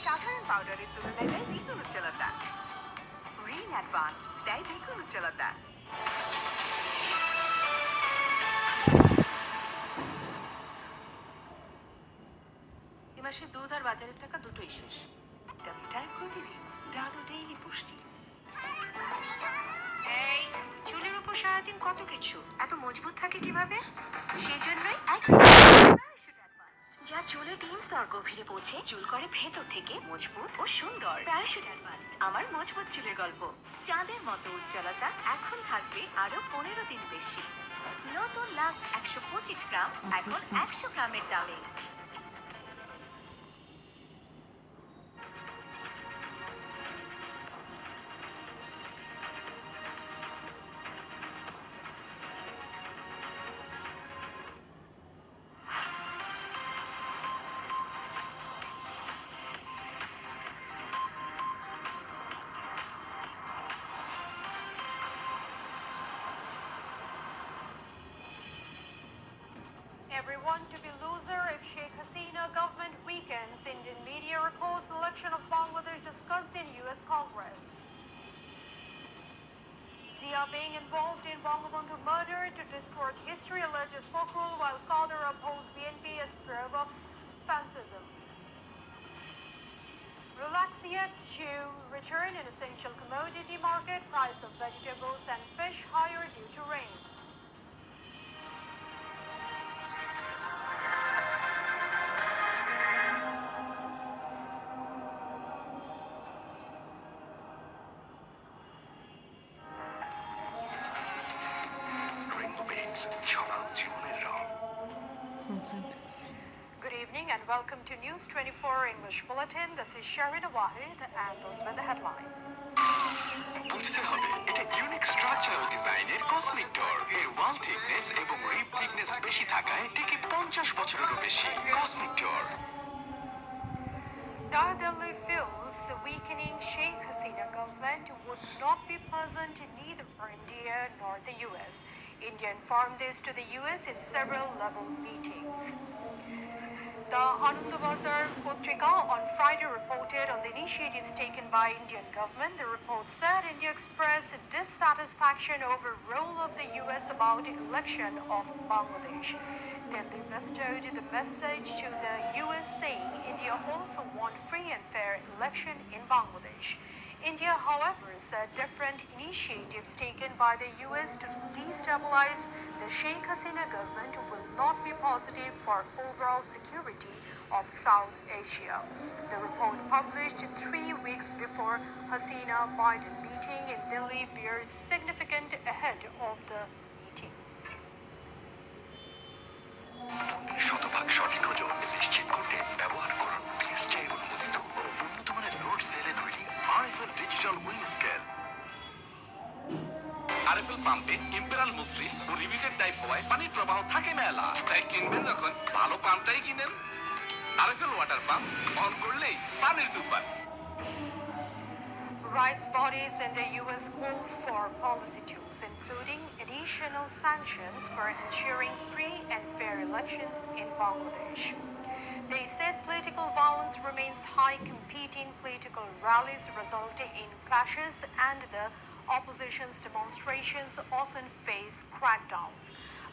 সাধারণ পাউডারের তুলনায় দেয় দ্বিগুণ উজ্জ্বলতা। রিন অ্যাডভান্সড দেয় দ্বিগুণ উজ্জ্বলতা। এ মাসে দুধ আর বাজারের টাকা দুটোই শেষ। ডাবল টাইম প্রতিদিন ডানো ডেইলি পুষ্টি। এই চুলের উপর সারাদিন কত কিছু, এত মজবুত থাকে কিভাবে? সেই জন্যই যা চুলে 3 স্তর গভীরে পৌঁছে চুল করে ভেতর থেকে মজবুত ও সুন্দর। প্যারাশুট অ্যাডভান্সড, আমার মজবুত চুলের গল্প। চাঁদের মতো উজ্জ্বলতা এখন থাকবে আরো 15 দিন বেশি। নতুন লাক্স 125 গ্রাম এখন 100 গ্রামের দামে। Everyone to be loser if Sheikh Hasina government weakens. Indian media reports election of Bangladesh discussed in US Congress. Zia being involved in Bangabandhu murder to distort history alleges Fakul, while Qadar opposed BNP as probe of fascism. Relax yet to return in essential commodity market. Price of vegetables and fish higher due to rain. Good evening and welcome to News24 English Bulletin. This is Sharina Wahid and those were the headlines. বুঝতে হবে এটা unique structural ডিজাইনের cosmic ডোর। এর ওয়াল thickness এবং রিপ thickness বেশি থাকায় টিকে 50 বছরেরও বেশি। Cosmic door. Now Delhi feels the weakening Sheikh Hasina government would not be pleasant neither for India nor the US. India informed this to the US in several level meetings. The Anandabazar Potrika on Friday reported on the initiatives taken by Indian government. The report said India expressed dissatisfaction over role of the US about election of Bangladesh. Delhi bestowed the message to the US saying India also want free and fair election in Bangladesh. India, however, said different initiatives taken by the US to destabilize the Sheikh Hasina government will not be positive for overall security of South Asia. The report, published 3 weeks before Hasina-Biden meeting in Delhi, bears significant ahead of the meeting. শতভাগ সঠিক ওজন নিশ্চিত করতে ব্যবহার করুন BSTI অনুমোদিত ও উন্নত মানের লোড সেলে তৈরি RFL digital wing scale. RFL পাম্পে ইম্পেরিয়াল মুসলি ও রিভিটেড টাইপ হওয়ায় পানির প্রবাহ থাকে মেলা। তাই কিনবেন যখন ভালো পাম্পটাই কিনেন। আরএফএল ওয়াটার পাম্প অন করলেই পানির তুফান। Rights bodies in the US called for policy tools, including additional sanctions for ensuring free and fair elections in Bangladesh. They said political violence remains high, competing political rallies resulting in clashes, and the opposition's demonstrations often face crackdowns.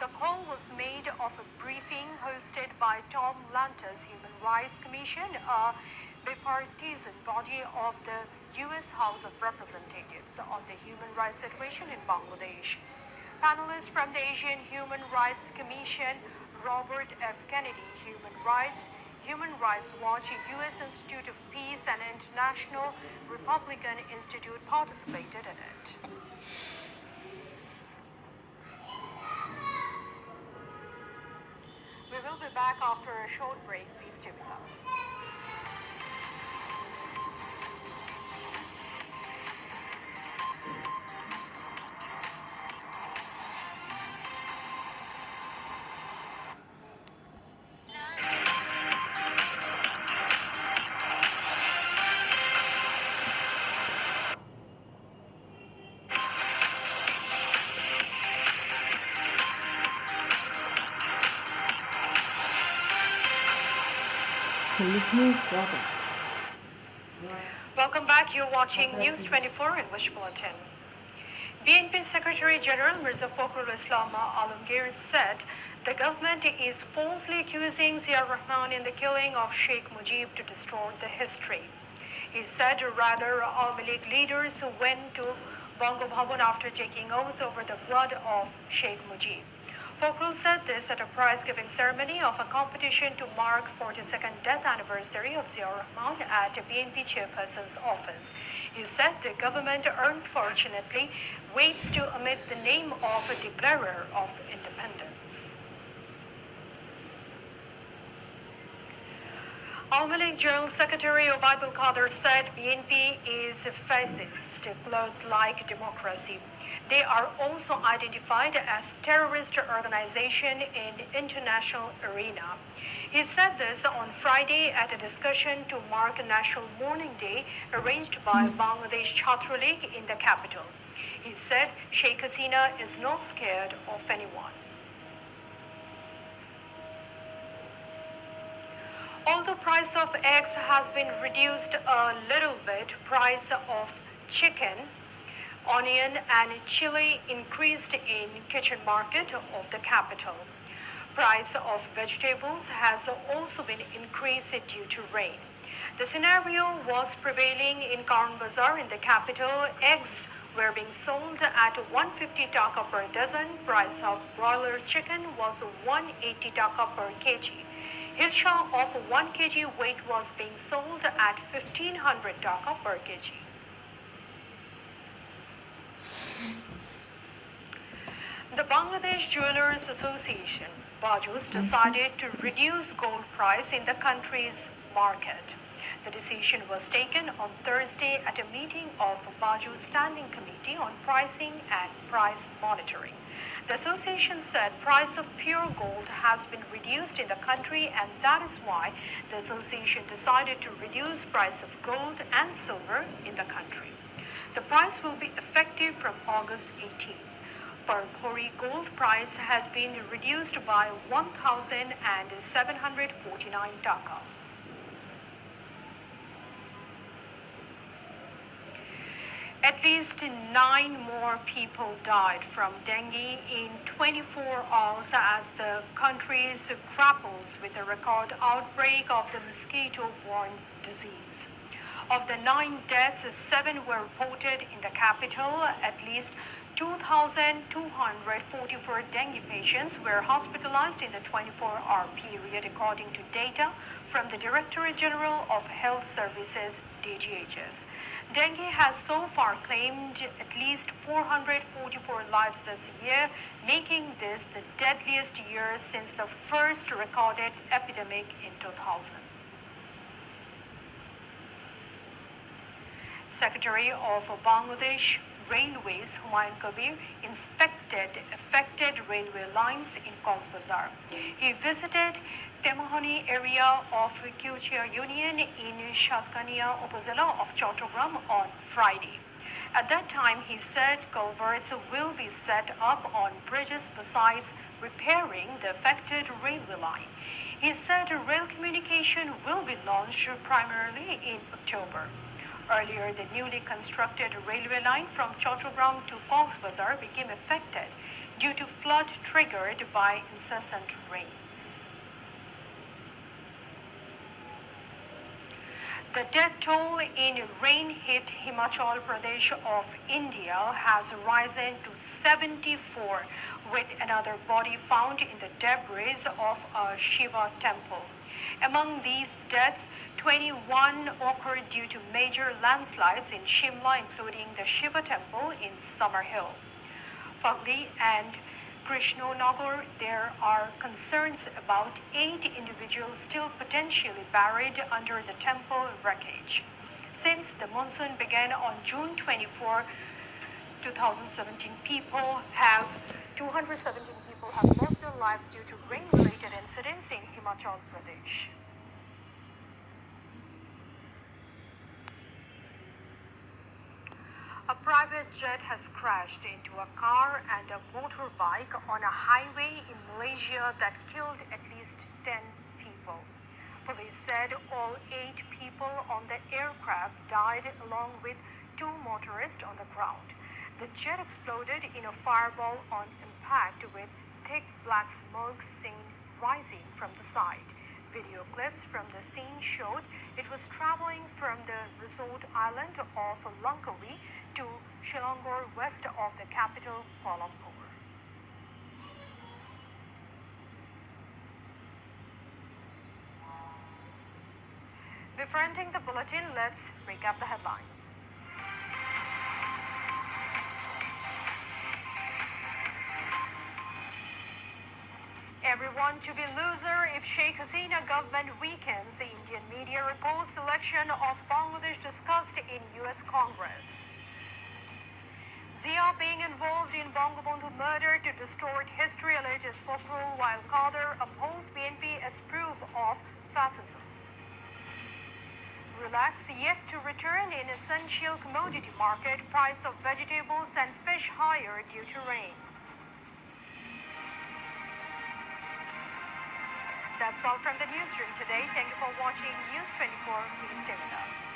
The call was made of a briefing hosted by Tom Lanta's Human Rights Commission, a bipartisan body of the US House of Representatives, on the human rights situation in Bangladesh. Panelists from the Asian Human Rights Commission, Robert F. Kennedy Human Rights Watch, US Institute of Peace, and International Republican Institute participated in it. We will be back after a short break. Please stay with us. Listeners, welcome. Welcome back. You're watching News 24 English Bulletin. BNP Secretary General Mirza Fakhrul Islam Alamgir said the government is falsely accusing Zia Rahman in the killing of Sheikh Mujib to distort the history. He said rather Awami League leaders went to Bongo Bhavan after taking oath over the blood of Sheikh Mujib. Fakhrul said this at a prize-giving ceremony of a competition to mark 42nd death anniversary of Zia Rahman at a BNP chairperson's office. He said the government unfortunately waits to omit the name of a declarer of independence. Awami League General Secretary Obaidul Qadir said BNP is fascist, clothed like democracy. They are also identified as terrorist organization in international arena. He said this on Friday at a discussion to mark National Mourning Day arranged by Bangladesh Chhatra League in the capital. He said Sheikh Hasina is not scared of anyone. Although price of eggs has been reduced a little bit, price of chicken, onion and chili increased in kitchen market of the capital. Price of vegetables has also been increased due to rain. The scenario was prevailing in Karn Bazaar in the capital. Eggs were being sold at 150 taka per dozen. Price of broiler chicken was 180 taka per kg. Hilsha of 1 kg weight was being sold at 1500 taka per kg. The Bangladesh Jewelers Association, Bajus, decided to reduce gold price in the country's market. The decision was taken on Thursday at a meeting of Baju's Standing Committee on Pricing and Price Monitoring. The association said price of pure gold has been reduced in the country, and that is why the association decided to reduce price of gold and silver in the country. The price will be effective from August 18. Per Bhori gold price has been reduced by 1,749 taka. At least 9 more people died from dengue in 24 hours as the country grapples with the record outbreak of the mosquito-borne disease. Of the 9 deaths, 7 were reported in the capital. At least 2,244 dengue patients were hospitalized in the 24-hour period, according to data from the Directorate General of Health Services, DGHS. Dengue has so far claimed at least 444 lives this year, making this the deadliest year since the first recorded epidemic in 2000. Secretary of Bangladesh Railways Humayun Kabir inspected affected railway lines in Cox's Bazar. He visited Temahani area of Kyuchia Union in Shatkania Upazila of Chattogram on Friday. At that time, he said culverts will be set up on bridges besides repairing the affected railway line. He said rail communication will be launched primarily in October. Earlier, the newly constructed railway line from Chattogram to Cox's Bazar became affected due to flood triggered by incessant rains. The death toll in rain-hit Himachal Pradesh of India has risen to 74, with another body found in the debris of a Shiva temple. Among these deaths, 21 occurred due to major landslides in Shimla, including the Shiva temple in Summerhill. Fagli and Krishnanagar, there are concerns about 8 individuals still potentially buried under the temple wreckage. Since the monsoon began on June 24, 2017, 217 people have lost their lives due to rain-related incidents in Himachal Pradesh. A private jet has crashed into a car and a motorbike on a highway in Malaysia that killed at least 10 people. Police said all 8 people on the aircraft died along with 2 motorists on the ground. The jet exploded in a fireball on impact with thick black smoke seen rising from the side. Video clips from the scene showed it was traveling from the resort island of Langkawi to Selangor west of the capital, Kuala Lumpur. Before ending the bulletin, let's recap the headlines. Everyone to be loser if Sheikh Hasina government weakens, Indian media reports election of Bangladesh discussed in US Congress. Zia being involved in Bangabandhu murder to distort history alleges Fokhrul, while Qadir upholds BNP as proof of fascism. Relax yet to return in essential commodity market, price of vegetables and fish higher due to rain. That's all from the newsroom today. Thank you for watching News 24. Please stay with us.